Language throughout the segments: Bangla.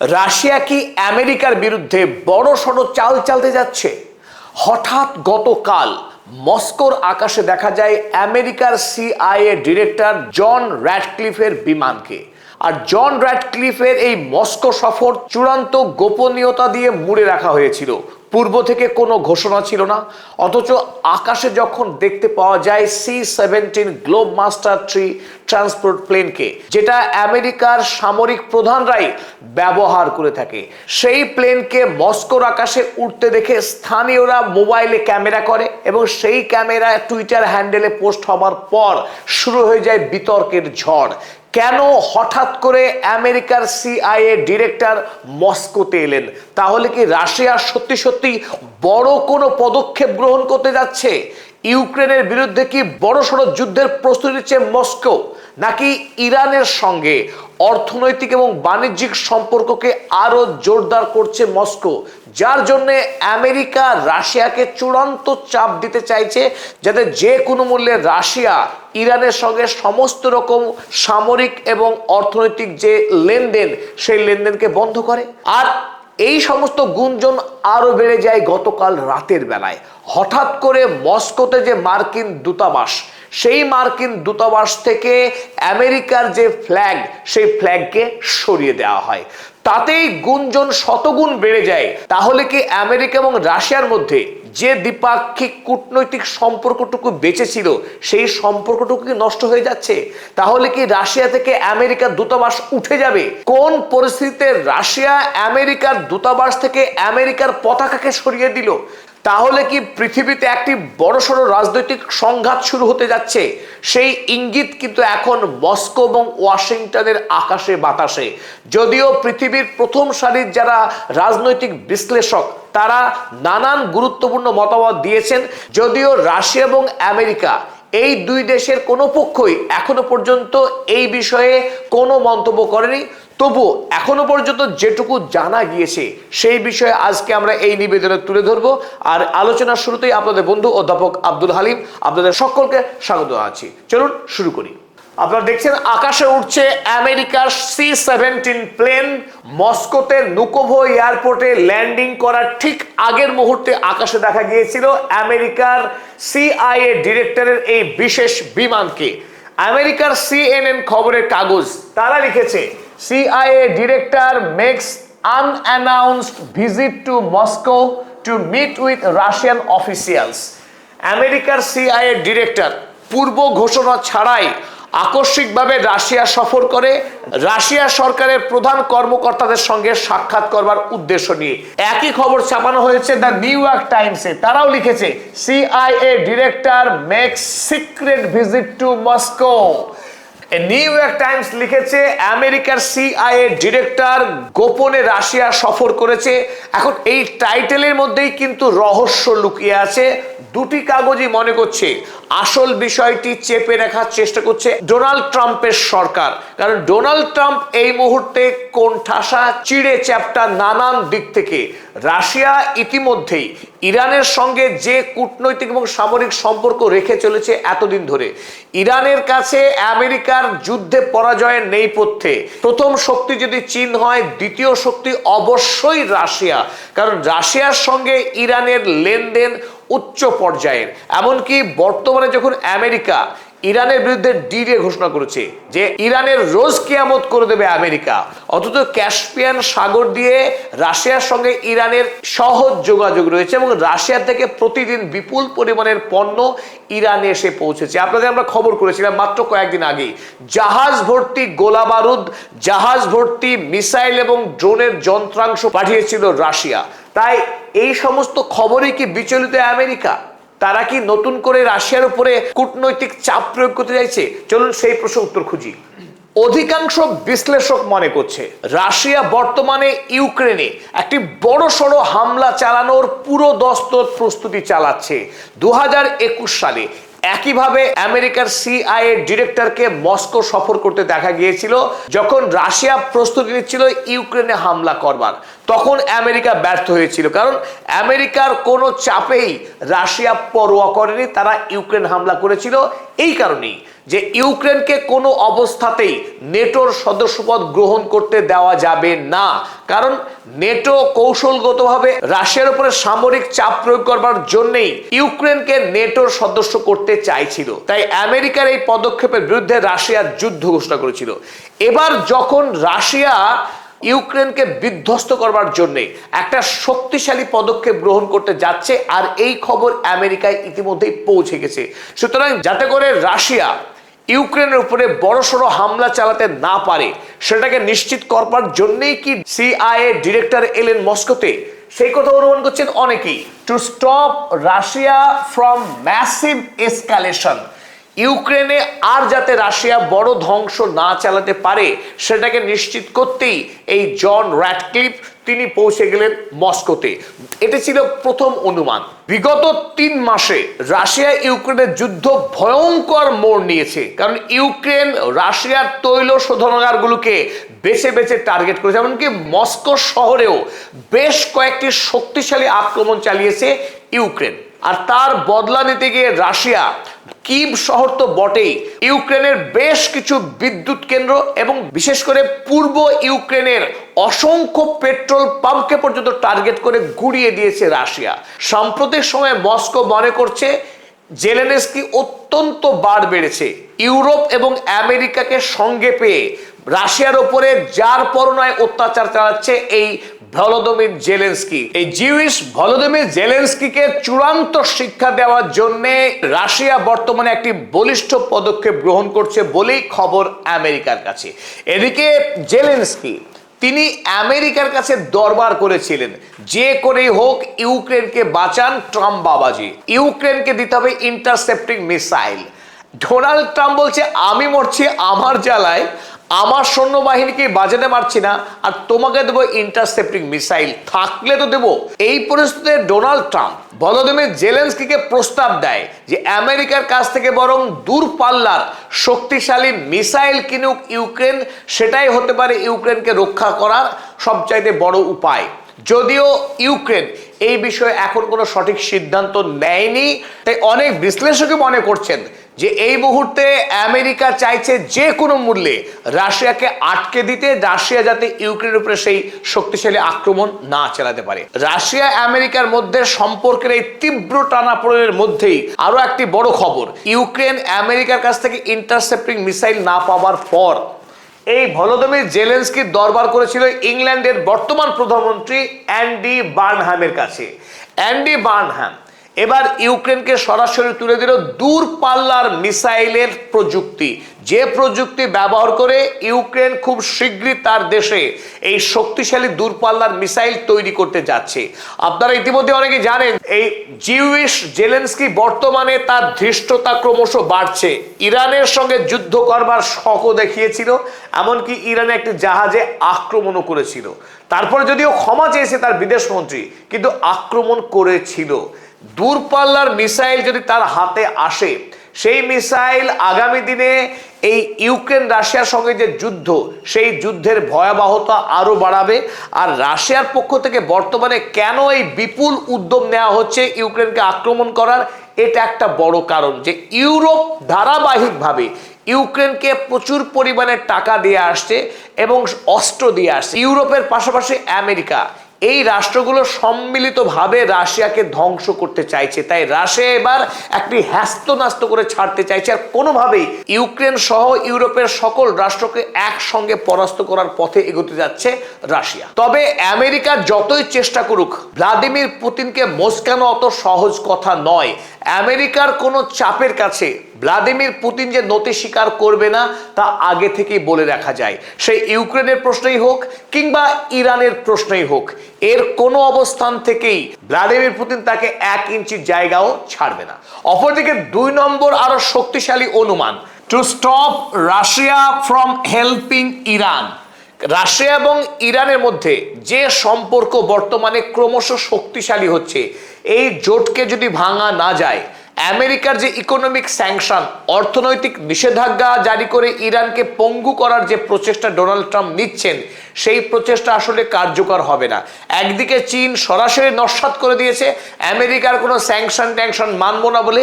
রাশিয়া কি আমেরিকার বিরুদ্ধে বড় সড় চাল চালতে যাচ্ছে? হঠাৎ গতকাল মস্কোর আকাশে দেখা যায় আমেরিকার সিআইএ ডিরেক্টর জন র্যাডক্লিফের বিমানকে। আর জন র্যাডক্লিফের এই মস্কো সফর চূড়ান্ত গোপনীয়তা দিয়ে মুড়ে রাখা হয়েছিল। পূর্ব থেকে কোনো ঘোষণা ছিল না, অথচ আকাশে যখন দেখতে পাওয়া যায় C-17 গ্লোবমাস্টার 3 ট্রান্সপোর্ট প্লেনকে, যেটা আমেরিকার সামরিক প্রধানরাই ব্যবহার করে থাকে, সেই প্লেনকে মস্কোর আকাশে উঠতে দেখে স্থানীয়রা মোবাইলে ক্যামেরা করে এবং সেই ক্যামেরা টুইটার হ্যান্ডেলে পোস্ট হওয়ার পর শুরু হয়ে যায় বিতর্কের ঝড়। কেন হঠাৎ করে আমেরিকার সিআইএ ডিরেক্টর মস্কোতে এলেন? তাহলে কি রাশিয়া সত্যি সত্যি বড় কোনো পদক্ষেপ গ্রহণ করতে যাচ্ছে? ইউক্রেনের বিরুদ্ধে কি বড়সড় যুদ্ধের প্রস্তুতি নিচ্ছে মস্কো, নাকি ইরানের সঙ্গে অর্থনৈতিক এবং বাণিজ্যিক সম্পর্ককে আরো জোরদার করছে মস্কো, যার জন্য আমেরিকা রাশিয়াকে চূড়ান্ত চাপ দিতে চাইছে যাতে যে কোনো মূল্যে রাশিয়া ইরানের সঙ্গে সমস্ত রকম সামরিক এবং অর্থনৈতিক যে লেনদেন সেই লেনদেনকে বন্ধ করে। আর এই সমস্ত গুঞ্জন আরো বেড়ে যায় গতকাল রাতের বেলায়। হঠাৎ করে মস্কোতে যে মার্কিন দূতাবাস, সেই মার্কিন দূতাবাস থেকে আমেরিকার যে ফ্ল্যাগ, সেই ফ্ল্যাগকে সরিয়ে দেওয়া হয়। তাতেই গুঞ্জন শতগুণ বেড়ে যায়। তাহলে কি আমেরিকা এবং রাশিয়ার মধ্যে যে দ্বিপাক্ষিক কূটনৈতিক সম্পর্কটুকু বেঁচে ছিল, সেই সম্পর্কটুকু কি নষ্ট হয়ে যাচ্ছে? তাহলে কি রাশিয়া থেকে আমেরিকার দূতাবাস উঠে যাবে? কোন পরিস্থিতিতে রাশিয়া আমেরিকার দূতাবাস থেকে আমেরিকার পতাকাকে সরিয়ে দিল? তাহলে কি পৃথিবীতে একটি বড়সড় রাজনৈতিক সংঘাত শুরু হতে যাচ্ছে? সেই ইঙ্গিত কিন্তু এখন মস্কো এবং ওয়াশিংটনের আকাশে বাতাসে। যদিও পৃথিবীর প্রথম সারির যারা রাজনৈতিক বিশ্লেষক, তারা নানান গুরুত্বপূর্ণ মতামত দিয়েছেন, যদিও রাশিয়া এবং আমেরিকা এই দুই দেশের কোনো পক্ষই এখনো পর্যন্ত এই বিষয়ে কোনো মন্তব্য করেনি। তবু এখনো পর্যন্ত যেটুকু জানা গিয়েছে সেই বিষয়ে আজকে আমরা এই নিবেদনে তুলে ধরবো। আর আলোচনার শুরুতেই আপনাদের বন্ধু অধ্যাপক আব্দুল হালিম, আপনাদের সকলকে স্বাগত জানাচ্ছি। চলুন শুরু করি। আপনারা দেখছেন আকাশে উঠছে আমেরিকার C-17 প্লেন। মস্কোতে নুকোভো এয়ারপোর্টে ল্যান্ডিং করার ঠিক আগের মুহূর্তে আকাশে দেখা গিয়েছিল আমেরিকার সিআইএ ডিরেক্টরের এই বিশেষ বিমানকে। আমেরিকার CNN খবরের কাগজ তারা লিখেছে, CIA director makes unannounced visit to Moscow to meet with Russian officials. আমেরিকার CIA ডিরেক্টর পূর্ব ঘোষণা ছাড়াই আকস্মিকভাবে রাশিয়া সফর করে রাশিয়া সরকারের প্রধান কর্মকর্তাদের সঙ্গে সাক্ষাৎ করবার উদ্দেশ্য নিয়ে। একই খবর ছাপানো হয়েছে দ্য নিউ ইয়র্ক টাইমসে। তারাও লিখেছে CIA director makes secret visit to Moscow. New York Times লিখেছে আমেরিকার সিআইএ ডিরেক্টর গোপনে রাশিয়া সফর করেছে। এখন এই টাইটেলের মধ্যেই কিন্তু রহস্য লুকিয়ে আছে। দুটি কাগজই মনে করছে আসল বিষয়টি চেপে রাখার চেষ্টা করছে ডোনাল্ড ট্রাম্পের সরকার। কারণ ডোনাল্ড ট্রাম্প এই মুহূর্তে কোণঠাসা, চিড়ে চ্যাপ্টা নানান দিক থেকে। রাশিয়া ইতিমধ্যেই ইরানের সঙ্গে যে কূটনৈতিক এবং সামরিক সম্পর্ক রেখে চলেছে এতদিন ধরে, ইরানের কাছে আমেরিকার যুদ্ধে পরাজয়ের নেপথ্যে প্রথম শক্তি যদি চীন হয়, দ্বিতীয় শক্তি অবশ্যই রাশিয়া। কারণ রাশিয়ার সঙ্গে ইরানের লেনদেন উচ্চ পর্যায়ের। এমনকি বর্তমানে যখন আমেরিকা ইরানের বিরুদ্ধে ডিডে ঘোষণা করেছে যে ইরানের রোজ কিয়ামত করে দেবে আমেরিকা, অথচ ক্যাস্পিয়ান সাগর দিয়ে রাশিয়ার সঙ্গে ইরানের সহজ যোগাযোগ রয়েছে এবং রাশিয়া থেকে প্রতিদিন বিপুল পরিমাণের পণ্য ইরানে এসে পৌঁছেছে। আপনাদের আমরা খবর করেছিলাম মাত্র কয়েকদিন আগেই, জাহাজ ভর্তি গোলা বারুদ, জাহাজ ভর্তি মিসাইল এবং ড্রোনের যন্ত্রাংশ পাঠিয়েছিল রাশিয়া। তাই এই সমস্ত খবরই কি বিচলিত আমেরিকা? তারা কি নতুন করে রাশিয়ার উপরে কূটনৈতিক চাপ প্রয়োগ করতে চাইছে? চলুন সেই প্রশ্ন উত্তর খুঁজি। অধিকাংশ বিশ্লেষক মনে করছে রাশিয়া বর্তমানে ইউক্রেনে একটি বড়সড় হামলা চালানোর পুরো দস্তর প্রস্তুতি চালাচ্ছে। 2021 সালে একইভাবে আমেরিকার সিআইএ ডিরেক্টরকে মস্কো সফর করতে দেখা গিয়েছিল, যখন রাশিয়া প্রস্তুতি নিচ্ছিল ইউক্রেনে হামলা করবার। তখন আমেরিকা ব্যর্থ হয়েছিল, কারণ আমেরিকার কোনো চাপেই রাশিয়া পরোয়া করেনি, তারা ইউক্রেন হামলা করেছিল। এই কারণেই যে ইউক্রেনকে কোনো অবস্থাতেই নেটোর সদস্যপদ গ্রহণ করতে দেওয়া যাবে না, কারণ নেটো কৌশলগতভাবে রাশিয়ার উপরে সামরিক চাপ প্রয়োগ করবার জন্যই ইউক্রেনকে নেটোর সদস্য করতে চাইছিল। তাই আমেরিকার এই পদক্ষেপের বিরুদ্ধে রাশিয়া যুদ্ধ ঘোষণা করেছিল। এবার যখন রাশিয়া ইউক্রেনকে বিধ্বস্ত করবার জন্য একটা শক্তিশালী পদক্ষেপ গ্রহণ করতে যাচ্ছে, আর এই খবর আমেরিকায় ইতিমধ্যেই পৌঁছে গেছে। সুতরাং যাতে করে রাশিয়া ইউক্রেনের উপরে বড়সড় হামলা চালাতে না পারে, সেটাকে নিশ্চিত করবার জন্যই কি সিআইএ ডিরেক্টর এলেন মস্কোতে, সেই কথা অনুমান করছেন অনেকেই। To stop Russia from massive escalation, ইউক্রেনে আর যাতে রাশিয়া বড় ধ্বংস না চালাতে পারে সেটাকে নিশ্চিত করতেই এই জন র্যাটক্লিফ তিনি পৌঁছে গেলেন মস্কোতে। এটি ছিল প্রথম অনুমান। বিগত 3 মাসে রাশিয়া ইউক্রেনের যুদ্ধ ভয়ঙ্কর মোড় নিয়েছে, কারণ ইউক্রেন রাশিয়ার তৈল শোধনাগারগুলোকে বেছে বেছে টার্গেট করেছে। এমনকি মস্কো শহরেও বেশ কয়েকটি শক্তিশালী আক্রমণ চালিয়েছে ইউক্রেন। আর তার বদলা নিতে গিয়ে রাশিয়া কিভ শহর তো বটেই, ইউক্রেনের বেশ কিছু বিদ্যুৎ কেন্দ্র এবং বিশেষ করে পূর্ব ইউক্রেনের অসংখ্য পেট্রোল পাম্পকে পর্যন্ত টার্গেট করে গুড়িয়ে দিয়েছে রাশিয়া। সাম্প্রতিক সময়ে মস্কো মনে করছে জেলেনস্কি অত্যন্ত বাড় বেড়েছে। ইউরোপ এবং আমেরিকাকে সঙ্গে পেয়ে রাশিয়ার উপরে যার পরনায় অত্যাচার চালাচ্ছে এই ভলোদিমির জেলেনস্কি। এই জিউইশ ভলোদিমির জেলেনস্কিকে চূড়ান্ত শিক্ষা দেওয়ার জন্য রাশিয়া বর্তমানে একটি বলিষ্ঠ পদক্ষেপ গ্রহণ করছে বলেই খবর আমেরিকার কাছে। এদিকে জেলেনস্কি তিনি আমেরিকার কাছে দরবার করেছিলেন, যে করেই হোক ইউক্রেনকে বাঁচান ট্রাম্প বাবাজি, ইউক্রেনকে দিতে হবে ইন্টারসেপ্টিং মিসাইল। ডোনাল্ড ট্রাম্প বলছে আমি মরছি আমার জ্বালায়, আমার সৈন্যবাহিনীকে বাজাতে পারছি না, আর তোমাকে দেবো ইন্টারসেপ্টিং মিসাইল, থাকলে তো দেবো। এই পরিস্থিতিতে ডোনাল্ড ট্রাম্প ভলোদিমির জেলেনস্কিকে প্রস্তাব দেয় যে আমেরিকার কাছ থেকে বরং দূরপাল্লার শক্তিশালী মিসাইল কিনুক ইউক্রেন, সেটাই হতে পারে ইউক্রেনকে রক্ষা করার সবচাইতে বড় উপায়। যদিও ইউক্রেন এই বিষয়ে এখন কোনো সঠিক সিদ্ধান্ত নেয়নি, তাই অনেক বিশ্লেষকই মনে করছেন যে এই মুহূর্তে আমেরিকা চাইছে যে কোনো মূল্যে রাশিয়াকে আটকে দিতে, রাশিয়া যাতে ইউক্রেনের উপরে সেই শক্তিশালী আক্রমণ না চালাতে পারে। রাশিয়া আমেরিকার মধ্যে সম্পর্কের এই তীব্র টানাপোড়েনের মধ্যেই আরো একটি বড় খবর, ইউক্রেন আমেরিকার কাছ থেকে ইন্টারসেপ্টিং মিসাইল না পাওয়ার পর এই ভলোদিমির জেলেনস্কি দরবার করেছিল ইংল্যান্ডের বর্তমান প্রধানমন্ত্রী অ্যান্ডি বার্নহ্যামের কাছে। অ্যান্ডি বার্নহ্যাম এবার ইউক্রেনকে সরাসরি তুলে দিল দূরপাল্লার মিসাইলের প্রযুক্তি, যে প্রযুক্তি ব্যবহার করে ইউক্রেন খুব শীঘ্রই তার দেশে এই শক্তিশালী দূরপাল্লার মিসাইল তৈরি করতে যাচ্ছে। আপনারা ইতিমধ্যে অনেকে জানেন এই জিউইশ জেলেনস্কি বর্তমানে তার ধৃষ্টতা ক্রমশ বাড়ছে। ইরানের সঙ্গে যুদ্ধ করবার শখও দেখিয়েছিল, এমনকি ইরানে একটি জাহাজে আক্রমণও করেছিল। তারপরে যদিও ক্ষমা চেয়েছে তার বিদেশমন্ত্রী, কিন্তু আক্রমণ করেছিল। দূরপাল্লার মিসাইল যদি তার হাতে আসে, সেই মিসাইল আগামী দিনে এই ইউক্রেন রাশিয়ার সঙ্গে যে যুদ্ধ, সেই যুদ্ধের ভয়াবহতা আরো বাড়াবে। আর রাশিয়ার পক্ষ থেকে বর্তমানে কেন এই বিপুল উদ্যম নেওয়া হচ্ছে ইউক্রেনকে আক্রমণ করার, এটা একটা বড় কারণ যে ইউরোপ ধারাবাহিকভাবে ইউক্রেনকে প্রচুর পরিমাণে টাকা দিয়ে আসছে এবং অস্ত্র দিয়ে আসছে। ইউরোপের পাশাপাশি আমেরিকা, এই রাষ্ট্রগুলো সম্মিলিতভাবে রাশিয়াকে ধ্বংস করতে চাইছে। তাই রাশিয়া এবার একটি হ্যাস্তন্যাস্ত করে ছাড়তে চাইছে, আর কোনোভাবেই ইউক্রেন সহ ইউরোপের সকল রাষ্ট্রকে একসঙ্গে পরাস্ত করার পথে এগোতে যাচ্ছে রাশিয়া। তবে আমেরিকা যতই চেষ্টা করুক, ভ্লাদিমির পুতিনকে মোচকানো অত সহজ কথা নয়। আমেরিকার কোনো চাপের কাছে ভ্লাদিমির পুতিন যে নতি স্বীকার করবে না তা আগে থেকেই বলে রাখা যায়। সেই ইউক্রেনের প্রশ্নই হোক কিংবা ইরানের প্রশ্নই হোক, এর কোনো অবস্থান থেকেই ভ্লাদিমির পুতিন তাকে 1 ইঞ্চি জায়গাও ছাড়বে না। অপরদিকে 2 নম্বর আরো শক্তিশালী অনুমান, to stop Russia from helping Iran. Russia এবং ইরানের মধ্যে যে সম্পর্ক বর্তমানে ক্রমশ শক্তিশালী হচ্ছে, এই জোটকে যদি ভাঙা না যায়, আমেরিকার যে ইকোনমিক স্যাংশন, অর্থনৈতিক নিষেধাজ্ঞা জারি করে ইরানকে পঙ্গু করার যে প্রচেষ্টা ডোনাল্ড ট্রাম্প নিচ্ছেন, সেই প্রচেষ্টা আসলে কার্যকর হবে না। একদিকে চীন সরাসরি নস্যাৎ করে দিয়েছে আমেরিকার কোনো স্যাংশন ট্যাংশন মানব না বলে,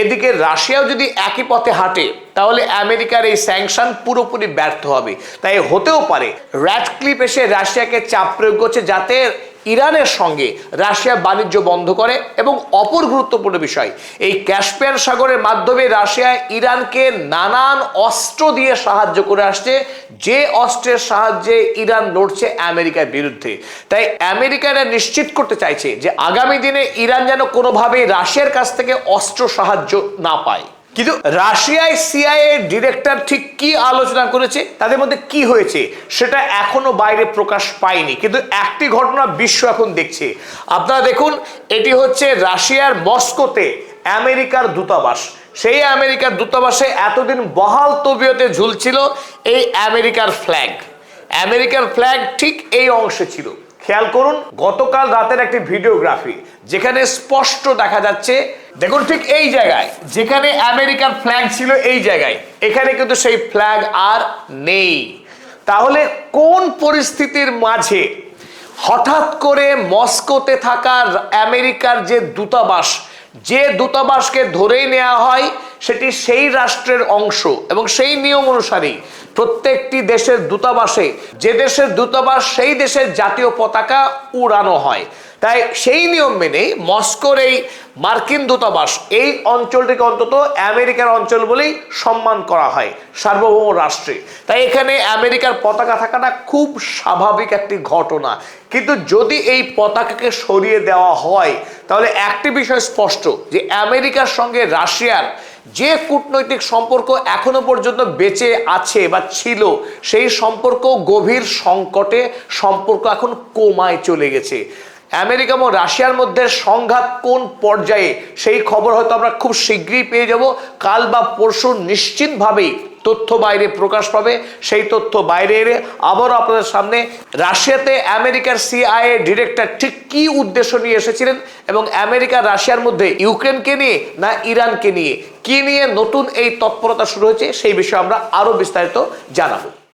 এদিকে রাশিয়াও যদি একই পথে হাঁটে তাহলে আমেরিকার এই স্যাংশন পুরোপুরি ব্যর্থ হবে। তাই হতেও পারে র্যাডক্লিফ এসে রাশিয়াকে চাপ প্রয়োগ করছে যাতে ইরানের সঙ্গে রাশিয়া বাণিজ্য বন্ধ করে। এবং অপর গুরুত্বপূর্ণ বিষয়, এই ক্যাস্পিয়ান সাগরের মাধ্যমে রাশিয়া ইরানকে নানান অস্ত্র দিয়ে সাহায্য করে আসছে, যে অস্ত্রের সাহায্যে ইরান লড়ছে আমেরিকার বিরুদ্ধে। তাই আমেরিকারা নিশ্চিত করতে চাইছে যে আগামী দিনে ইরান যেন কোনোভাবেই রাশিয়ার কাছ থেকে অস্ত্র সাহায্য না পায়। কিন্তু রাশিয়ায় সিআইএ ডিরেক্টর ঠিক কি আলোচনা করেছে, তাদের মধ্যে কি হয়েছে, সেটা এখনো বাইরে প্রকাশ পায়নি। কিন্তু একটি ঘটনা বিশ্ব এখন দেখছে। আপনারা দেখুন, এটি হচ্ছে রাশিয়ার মস্কোতে আমেরিকার দূতাবাস। সেই আমেরিকার দূতাবাসে এতদিন বহাল তবিয়তে ঝুলছিল এই আমেরিকার ফ্ল্যাগ। আমেরিকার ফ্ল্যাগ ঠিক এই অংশে ছিল। খেয়াল করুন, গতকাল রাতের একটি ভিডিওগ্রাফি যেখানে স্পষ্ট দেখা যাচ্ছে, দেখুন ঠিক এই জায়গায় যেখানে আমেরিকার ফ্ল্যাগ ছিল, এই জায়গায় এখানে কিন্তু সেই ফ্ল্যাগ আর নেই। তাহলে কোন পরিস্থিতির মাঝে হঠাৎ করে মস্কোতে থাকা আমেরিকার যে দূতাবাস, যে দূতাবাসকে ধরেই নেওয়া হয় সেটি সেই রাষ্ট্রের অংশ এবং সেই নিয়ম অনুসারেই প্রত্যেকটি দেশের দূতাবাসে, যে দেশের দূতাবাস সেই দেশের জাতীয় পতাকা উড়ানো হয়। তাই সেই নিয়ম মেনে মস্কোর এই মার্কিন দূতাবাস এই অঞ্চলটিকে অন্তত আমেরিকার অঞ্চল বলেই সম্মান করা হয় সার্বভৌম রাষ্ট্রে। তাই এখানে আমেরিকার পতাকা থাকাটা খুব স্বাভাবিক একটি ঘটনা। কিন্তু যদি এই পতাকাকে সরিয়ে দেওয়া হয় তাহলে একটি বিষয় স্পষ্ট, যে আমেরিকার সঙ্গে রাশিয়ার যে কূটনৈতিক সম্পর্ক এখনো পর্যন্ত বেঁচে আছে বা ছিল, সেই সম্পর্ক গভীর সংকটে, সম্পর্ক এখন কোমায় চলে গেছে। আমেরিকা এবং রাশিয়ার মধ্যে সংঘাত কোন পর্যায়ে সেই খবর হয়তো আমরা খুব শীঘ্রই পেয়ে যাব। কাল বা পরশু নিশ্চিতভাবেই তথ্য বাইরে প্রকাশ পাবে। সেই তথ্য বাইরে এলে আবারও আপনাদের সামনে রাশিয়াতে আমেরিকার সিআইএ ডিরেক্টর ঠিক কি উদ্দেশ্য নিয়ে এসেছিলেন এবং আমেরিকা রাশিয়ার মধ্যে ইউক্রেনকে নিয়ে না ইরানকে নিয়ে কি নিয়ে নতুন এই তৎপরতা শুরু হয়েছে, সেই বিষয়ে আমরা আরো বিস্তারিত জানাবো।